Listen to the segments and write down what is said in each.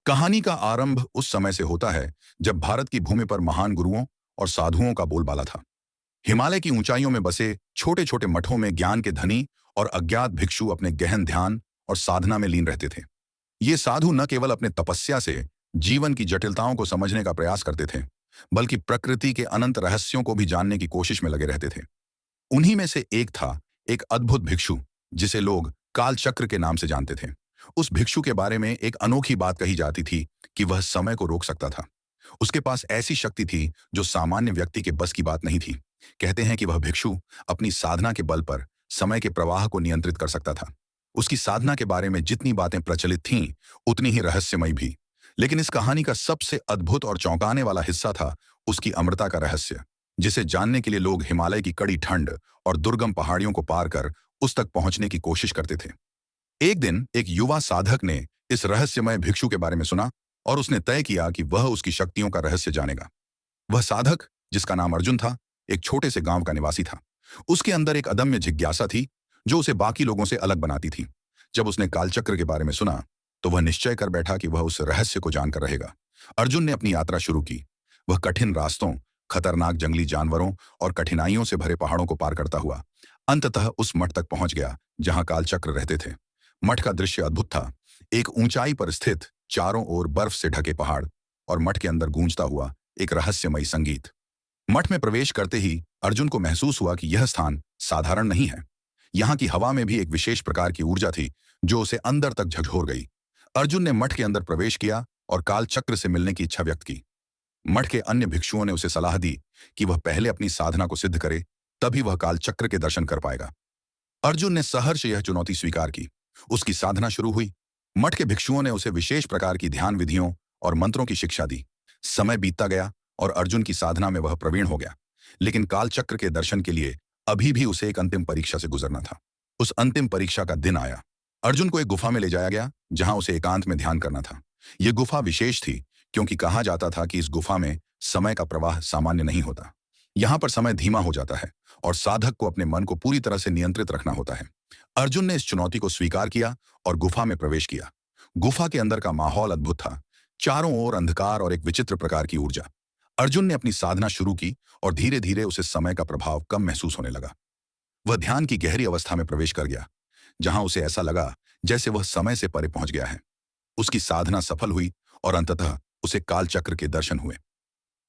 कहानी का आरंभ उस समय से होता है जब भारत की भूमि पर महान गुरुओं और साधुओं का बोलबाला था। हिमालय की ऊंचाइयों में बसे छोटे छोटे मठों में ज्ञान के धनी और अज्ञात भिक्षु अपने गहन ध्यान और साधना में लीन रहते थे। ये साधु न केवल अपने तपस्या से जीवन की जटिलताओं को समझने का प्रयास करते थे, बल्कि प्रकृति के अनंत रहस्यों को भी जानने की कोशिश में लगे रहते थे। उन्हीं में से एक था एक अद्भुत भिक्षु जिसे लोग काल चक्र के नाम से जानते थे। उस भिक्षु के बारे में एक अनोखी बात कही जाती थी कि वह समय को रोक सकता था। उसके पास ऐसी शक्ति थी जो सामान्य व्यक्ति के बस की बात नहीं थी। कहते हैं कि वह भिक्षु अपनी साधना के बल पर समय के प्रवाह को नियंत्रित कर सकता था। उसकी साधना के बारे में जितनी बातें प्रचलित थीं, उतनी ही रहस्यमयी भी। लेकिन इस कहानी का सबसे अद्भुत और चौंकाने वाला हिस्सा था उसकी अमरता का रहस्य, जिसे जानने के लिए लोग हिमालय की कड़ी ठंड और दुर्गम पहाड़ियों को पार कर उस तक पहुंचने की कोशिश करते थे। एक दिन एक युवा साधक ने इस रहस्यमय भिक्षु के बारे में सुना और उसने तय किया कि वह उसकी शक्तियों का रहस्य जानेगा। वह साधक, जिसका नाम अर्जुन था, एक छोटे से गांव का निवासी था। उसके अंदर एक अदम्य जिज्ञासा थी जो उसे बाकी लोगों से अलग बनाती थी। जब उसने कालचक्र के बारे में सुना तो वह निश्चय कर बैठा कि वह उस रहस्य को जानकर रहेगा। अर्जुन ने अपनी यात्रा शुरू की। वह कठिन रास्तों, खतरनाक जंगली जानवरों और कठिनाइयों से भरे पहाड़ों को पार करता हुआ अंततः उस मठ तक पहुंच गया जहां कालचक्र रहते थे। मठ का दृश्य अद्भुत था। एक ऊंचाई पर स्थित चारों ओर बर्फ से ढके पहाड़ और मठ के अंदर गूंजता हुआ एक रहस्यमयी संगीत। मठ में प्रवेश करते ही अर्जुन को महसूस हुआ कि यह स्थान साधारण नहीं है। यहाँ की हवा में भी एक विशेष प्रकार की ऊर्जा थी जो उसे अंदर तक झकझोर गई। अर्जुन ने मठ के अंदर प्रवेश किया और काल चक्र से मिलने की इच्छा व्यक्त की। मठ के अन्य भिक्षुओं ने उसे सलाह दी कि वह पहले अपनी साधना को सिद्ध करे, तभी वह काल चक्र के दर्शन कर पाएगा। अर्जुन ने सहर्ष यह चुनौती स्वीकार की। उसकी साधना शुरू हुई। मठ के भिक्षुओं ने उसे विशेष प्रकार की ध्यान विधियों और मंत्रों की शिक्षा दी। समय बीतता गया और अर्जुन की साधना में वह प्रवीण हो गया। लेकिन काल चक्र के दर्शन के लिए अभी भी उसे एक अंतिम परीक्षा से गुजरना था। उस अंतिम परीक्षा का दिन आया। अर्जुन को एक गुफा में ले जाया गया जहां उसे एकांत में ध्यान करना था। यह गुफा विशेष थी क्योंकि कहा जाता था कि इस गुफा में समय का प्रवाह सामान्य नहीं होता। यहां पर समय धीमा हो जाता है और साधक को अपने मन को पूरी तरह से नियंत्रित रखना होता है। अर्जुन ने इस चुनौती को स्वीकार किया और गुफा में प्रवेश किया। गुफा के अंदर का माहौल अद्भुत था। चारों ओर अंधकार और एक विचित्र प्रकार की ऊर्जा। अर्जुन ने अपनी साधना शुरू की और धीरे धीरे उसे समय का प्रभाव कम महसूस होने लगा। वह ध्यान की गहरी अवस्था में प्रवेश कर गया, जहां उसे ऐसा लगा जैसे वह समय से परे पहुंच गया है। उसकी साधना सफल हुई और अंततः उसे काल चक्र के दर्शन हुए।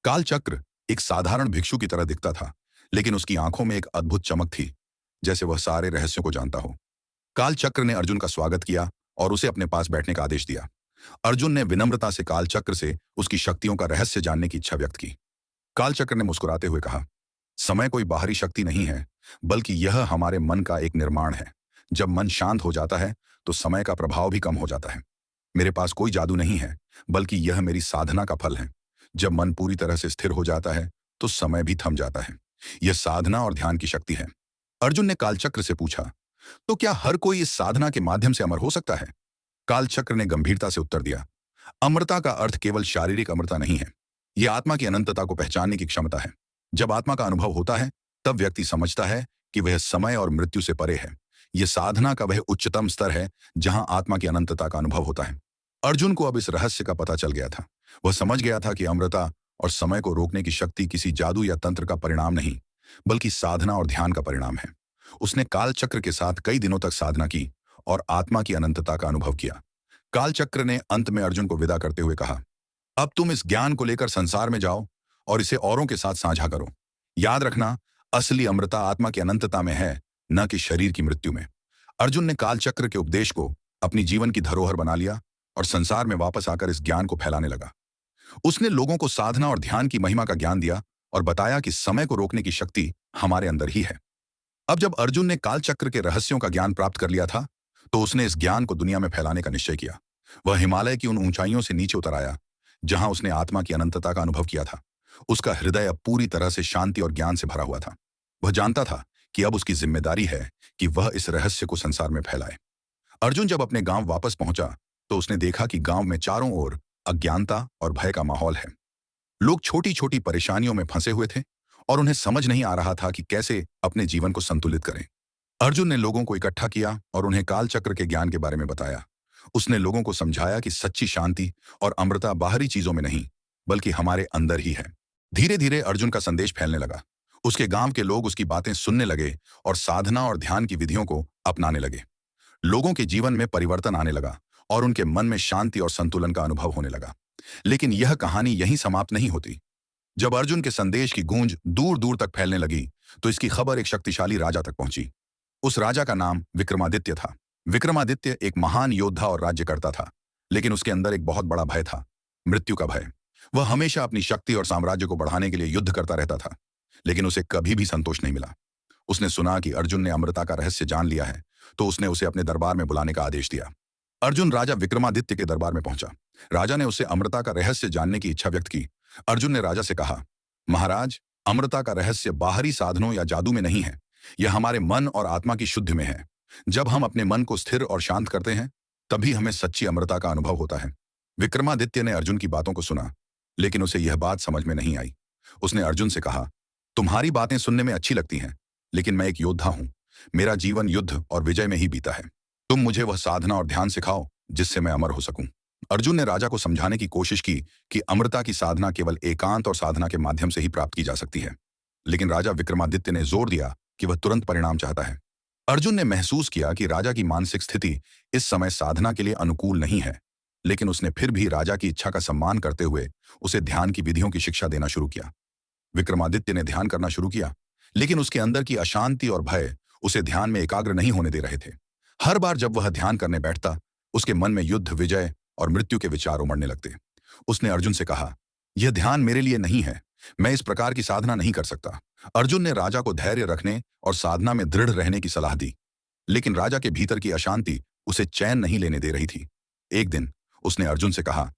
काल चक्र एक साधारण भिक्षु की तरह दिखता था, लेकिन उसकी आंखों में एक अद्भुत चमक थी, जैसे वह सारे रहस्यों को जानता हो। काल चक्र ने अर्जुन का स्वागत किया और उसे अपने पास बैठने का आदेश दिया। अर्जुन ने विनम्रता से काल चक्र से उसकी शक्तियों का रहस्य जानने की इच्छा व्यक्त की। काल चक्र ने मुस्कुराते हुए कहा, समय कोई बाहरी शक्ति नहीं है, बल्कि यह हमारे मन का एक निर्माण है। जब मन शांत हो जाता है तो समय का प्रभाव भी कम हो जाता है। मेरे पास कोई जादू नहीं है, बल्कि यह मेरी साधना का फल है। जब मन पूरी तरह से स्थिर हो जाता है तो समय भी थम जाता है। यह साधना और ध्यान की शक्ति है। अर्जुन ने कालचक्र से पूछा, तो क्या हर कोई इस साधना के माध्यम से अमर हो सकता है? कालचक्र ने गंभीरता से उत्तर दिया, अमरता का अर्थ केवल शारीरिक अमरता नहीं है। यह आत्मा की अनंतता को पहचानने की क्षमता है। जब आत्मा का अनुभव होता है तब व्यक्ति समझता है कि वह समय और मृत्यु से परे है। यह साधना का वह उच्चतम स्तर है जहां आत्मा की अनंतता का अनुभव होता है। अर्जुन को अब इस रहस्य का पता चल गया था। वह समझ गया था कि अमरता और समय को रोकने की शक्ति किसी जादू या तंत्र का परिणाम नहीं, बल्कि साधना और ध्यान का परिणाम है। उसने कालचक्र के साथ कई दिनों तक साधना की और आत्मा की अनंतता का अनुभव किया। कालचक्र ने अंत में अर्जुन को विदा करते हुए कहा, अब तुम इस ज्ञान को लेकर संसार में जाओ और इसे औरों के साथ साझा करो। याद रखना, असली अमरता आत्मा की अनंतता में है, न कि शरीर की मृत्यु में। अर्जुन ने कालचक्र के उपदेश को अपनी जीवन की धरोहर बना लिया और संसार में वापस आकर इस ज्ञान को फैलाने लगा। उसने लोगों को साधना और ध्यान की महिमा का ज्ञान दिया और बताया कि समय को रोकने की शक्ति हमारे अंदर ही है। अब जब अर्जुन ने कालचक्र के रहस्यों का ज्ञान प्राप्त कर लिया था, तो उसने इस ज्ञान को दुनिया में फैलाने का निश्चय किया। वह हिमालय की उन ऊंचाइयों से नीचे उतर आया जहां उसने आत्मा की अनंतता का अनुभव किया था। उसका हृदय अब पूरी तरह से शांति और ज्ञान से भरा हुआ था। वह जानता था कि अब उसकी जिम्मेदारी है कि वह इस रहस्य को संसार में फैलाए। अर्जुन जब अपने गांव वापस पहुंचा तो उसने देखा कि गांव में चारों ओर अज्ञानता और भय का माहौल है। लोग छोटी छोटी परेशानियों में फंसे हुए थे और उन्हें समझ नहीं आ रहा था कि कैसे अपने जीवन को संतुलित करें। अर्जुन ने लोगों को इकट्ठा किया और उन्हें कालचक्र के ज्ञान के बारे में बताया। उसने लोगों को समझाया कि सच्ची शांति और अमृता बाहरी चीजों में नहीं, बल्कि हमारे अंदर ही है। धीरे धीरे अर्जुन का संदेश फैलने लगा। उसके गांव के लोग उसकी बातें सुनने लगे और साधना और ध्यान की विधियों को अपनाने लगे। लोगों के जीवन में परिवर्तन आने लगा और उनके मन में शांति और संतुलन का अनुभव होने लगा। लेकिन यह कहानी यहीं समाप्त नहीं होती। जब अर्जुन के संदेश की गूंज दूर दूर तक फैलने लगी, तो इसकी खबर एक शक्तिशाली राजा तक पहुंची। उस राजा का नाम विक्रमादित्य था। विक्रमादित्य एक महान योद्धा और राज्यकर्ता था, लेकिन उसके अंदर एक बहुत बड़ा भय था, मृत्यु का भय। वह हमेशा अपनी शक्ति और साम्राज्य को बढ़ाने के लिए युद्ध करता रहता था, लेकिन उसे कभी भी संतोष नहीं मिला। उसने सुना कि अर्जुन ने अमृता का रहस्य जान लिया है, तो उसने उसे अपने दरबार में बुलाने का आदेश दिया। अर्जुन राजा विक्रमादित्य के दरबार में पहुंचा। राजा ने उससे अमृता का रहस्य जानने की इच्छा व्यक्त की। अर्जुन ने राजा से कहा, महाराज, अमृता का रहस्य बाहरी साधनों या जादू में नहीं है, यह हमारे मन और आत्मा की शुद्धि में है। जब हम अपने मन को स्थिर और शांत करते हैं, तभी हमें सच्ची अमृता का अनुभव होता है। विक्रमादित्य ने अर्जुन की बातों को सुना, लेकिन उसे यह बात समझ में नहीं आई। उसने अर्जुन से कहा, तुम्हारी बातें सुनने में अच्छी लगती हैं, लेकिन मैं एक योद्धा हूं। मेरा जीवन युद्ध और विजय में ही बीता है। तुम मुझे वह साधना और ध्यान सिखाओ जिससे मैं अमर हो सकूं। अर्जुन ने राजा को समझाने की कोशिश की कि अमृता की साधना केवल एकांत और साधना के माध्यम से ही प्राप्त की जा सकती है, लेकिन राजा विक्रमादित्य ने जोर दिया कि वह तुरंत परिणाम चाहता है। अर्जुन ने महसूस किया कि राजा की मानसिक स्थिति इस समय साधना के लिए अनुकूल नहीं है, लेकिन उसने फिर भी राजा की इच्छा का सम्मान करते हुए उसे ध्यान की विधियों की शिक्षा देना शुरू किया। विक्रमादित्य ने ध्यान करना शुरू किया, लेकिन उसके अंदर की अशांति और भय उसे ध्यान में एकाग्र नहीं होने दे रहे थे। हर बार जब वह ध्यान करने बैठता, उसके मन में युद्ध, विजय और मृत्यु के विचार उमड़ने लगते। उसने अर्जुन से कहा, यह ध्यान मेरे लिए नहीं है, मैं इस प्रकार की साधना नहीं कर सकता। अर्जुन ने राजा को धैर्य रखने और साधना में दृढ़ रहने की सलाह दी, लेकिन राजा के भीतर की अशांति उसे चैन नहीं लेने दे रही थी। एक दिन उसने अर्जुन से कहा,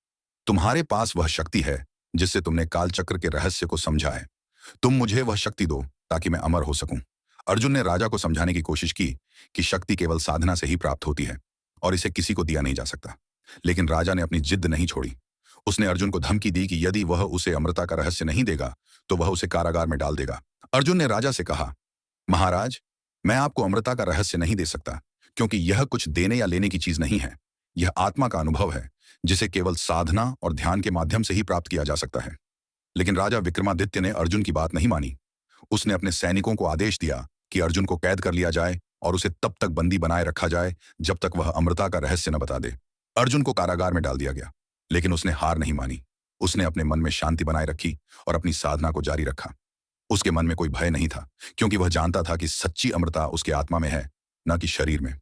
तुम्हारे पास वह शक्ति है जिससे तुमने कालचक्र के रहस्य को समझा है। तुम मुझे वह शक्ति दो ताकि मैं अमर हो सकूं। अर्जुन ने राजा को समझाने की कोशिश की कि शक्ति केवल साधना से ही प्राप्त होती है और इसे किसी को दिया नहीं जा सकता, लेकिन राजा ने अपनी जिद नहीं छोड़ी। उसने अर्जुन को धमकी दी कि यदि वह उसे अमृता का रहस्य नहीं देगा, तो वह उसे कारागार में डाल देगा। अर्जुन ने राजा से कहा, महाराज, मैं आपको अमृता का रहस्य नहीं दे सकता, क्योंकि यह कुछ देने या लेने की चीज नहीं है। यह आत्मा का अनुभव है, जिसे केवल साधना और ध्यान के माध्यम से ही प्राप्त किया जा सकता है। लेकिन राजा विक्रमादित्य ने अर्जुन की बात नहीं मानी। उसने अपने सैनिकों को आदेश दिया कि अर्जुन को कैद कर लिया जाए और उसे तब तक बंदी बनाए रखा जाए जब तक वह अमृता का रहस्य न बता दे। अर्जुन को कारागार में डाल दिया गया, लेकिन उसने हार नहीं मानी। उसने अपने मन में शांति बनाए रखी और अपनी साधना को जारी रखा। उसके मन में कोई भय नहीं था, क्योंकि वह जानता था कि सच्ची अमृता उसके आत्मा में है, न कि शरीर में।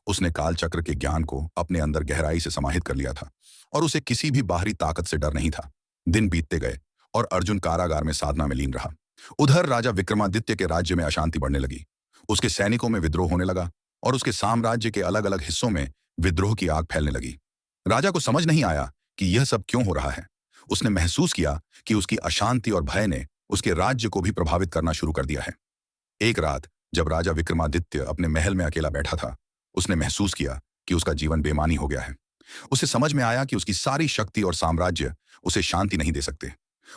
उसने कालचक्र के ज्ञान को अपने अंदर गहराई से समाहित कर लिया था और उसे किसी भी बाहरी ताकत से डर नहीं था। दिन बीतते गए और अर्जुन कारागार में साधना में लीन रहा। उधर राजा विक्रमादित्य के राज्य में अशांति बढ़ने लगी। उसके सैनिकों में विद्रोह होने लगा और उसके साम्राज्य के अलग अलग हिस्सों में विद्रोह की आग फैलने लगी। राजा को समझ नहीं आया कि यह सब क्यों हो रहा है। उसने महसूस किया कि उसकी अशांति और भय ने उसके राज्य को भी प्रभावित करना शुरू कर दिया है। एक रात जब राजा विक्रमादित्य अपने महल में अकेला बैठा था, उसने महसूस किया कि उसका जीवन बेमानी हो गया है। उसे समझ में आया कि उसकी सारी शक्ति और साम्राज्य उसे शांति नहीं दे सकते।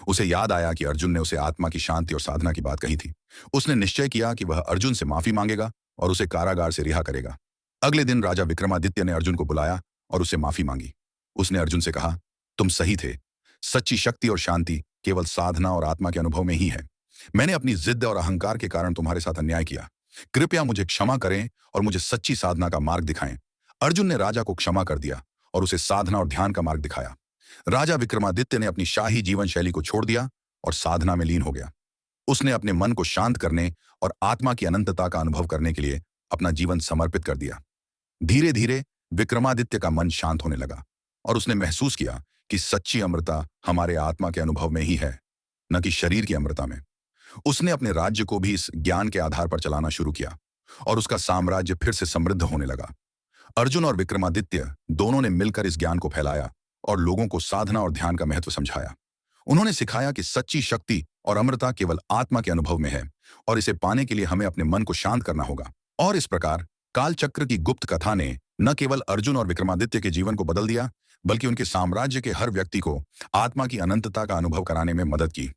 उसे याद आया कि अर्जुन ने उसे आत्मा की शांति और साधना की बात कही थी। उसने निश्चय किया कि वह अर्जुन से माफी मांगेगा और उसे कारागार से रिहा करेगा। अगले दिन राजा विक्रमादित्य ने अर्जुन को बुलाया और उससे माफी मांगी। उसने अर्जुन से कहा, तुम सही थे। सच्ची शक्ति और शांति केवल साधना और आत्मा के अनुभव में ही है। मैंने अपनी जिद और अहंकार के कारण तुम्हारे साथ अन्याय किया। कृपया मुझे क्षमा करें और मुझे सच्ची साधना का मार्ग दिखाएं। अर्जुन ने राजा को क्षमा कर दिया और उसे साधना और ध्यान का मार्ग दिखाया। राजा विक्रमादित्य ने अपनी शाही जीवन शैली को छोड़ दिया और साधना में लीन हो गया। उसने अपने मन को शांत करने और आत्मा की अनंतता का अनुभव करने के लिए अपना जीवन समर्पित कर दिया। धीरे धीरे विक्रमादित्य का मन शांत होने लगा और उसने महसूस किया कि सच्ची अमृता हमारे आत्मा के अनुभव में ही है, न कि शरीर की अमृता में। उसने अपने राज्य को भी इस ज्ञान के आधार पर चलाना शुरू किया और उसका साम्राज्य फिर से समृद्ध होने लगा। अर्जुन और विक्रमादित्य दोनों ने मिलकर इस ज्ञान को फैलाया और लोगों को साधना और ध्यान का महत्व समझाया। उन्होंने सिखाया कि सच्ची शक्ति और अमृता केवल आत्मा के अनुभव में है और इसे पाने के लिए हमें अपने मन को शांत करना होगा। और इस प्रकार कालचक्र की गुप्त कथा ने न केवल अर्जुन और विक्रमादित्य के जीवन को बदल दिया, बल्कि उनके साम्राज्य के हर व्यक्ति को आत्मा की अनंतता का अनुभव कराने में मदद की।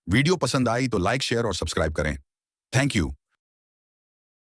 वीडियो पसंद आई तो लाइक, शेयर और सब्सक्राइब करें। Thank you.